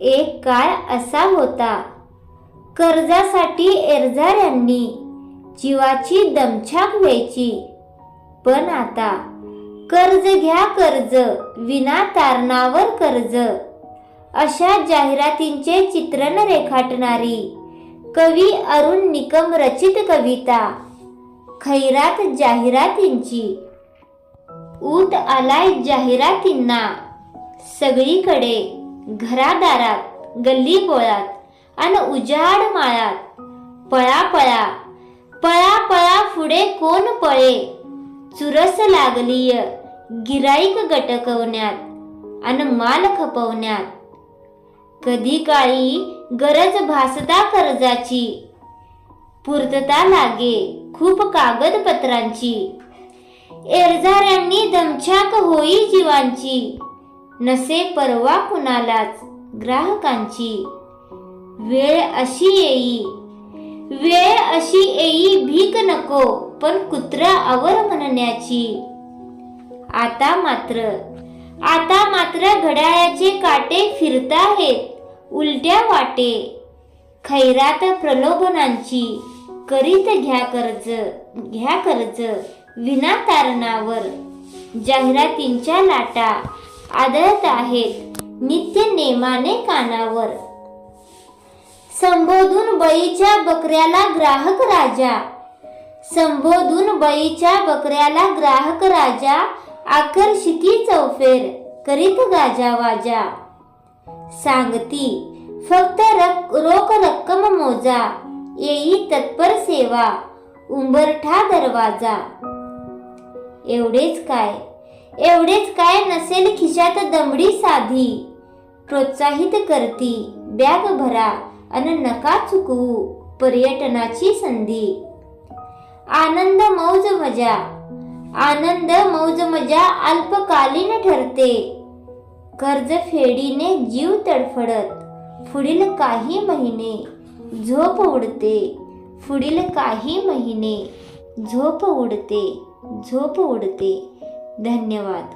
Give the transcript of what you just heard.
एक काळ असा होता, कर्जासाठी एरझाऱ्यांनी जीवाची दमछाक व्हायची. पण आता कर्ज घ्या कर्ज, विना तारणावर कर्ज, अशा जाहिरातींचे चित्रण रेखाटणारी कवी अरुण निकम रचित कविता खैरात जाहिरातींची. ऊत आलाय जाहिरातींना सगळीकडे, घरादारात, गल्ली बोळात अन उजाड माळात. पळा पळा पळा पळा पुढे कोण पळे, चुरस लागलीय गिराईक गटकवण्यात अन माल खपवण्यात. कधी काळी गरज भासता कर्जाची, पूर्तता लागे खूप कागदपत्रांची. एरझाऱ्यांनी दमछाक होई जीवांची, नसे परवा कुणालाच ग्राहकांची. वेळ अशी येई, वेळ अशी येई भीक नको पण कुत्र आवर म्हणण्याची. आता मात्र घड्याळाचे काटे फिरताहेत उलट्या वाटे. खैरात प्रलोभनांची करीत घ्या कर्ज विना तारणावर. जाहिरातींच्या लाटा आदळत आहेत नित्य नेमाने कानावर. संबोधून बळीच्या बकऱ्याला ग्राहक राजा, संबोधून बळीच्या बकऱ्याला ग्राहक राजा. आकर्षिती चौफेर करीत गाजावाजा. सांगती फक्त रोख रक्कम मोजा, येई तत्पर सेवा उंबरठा दरवाजा. एवढेच काय नसेल खिशात दमडी साधी. प्रोत्साहित करती बॅग भरा अन नका चुकवू पर्यटनाची संधी. आनंद मौज मजा अल्पकालीन ठरते. कर्ज फेडीने जीव तडफडत पुढील काही महिने झोप उडते. पुढील काही महिने झोप उडते. धन्यवाद.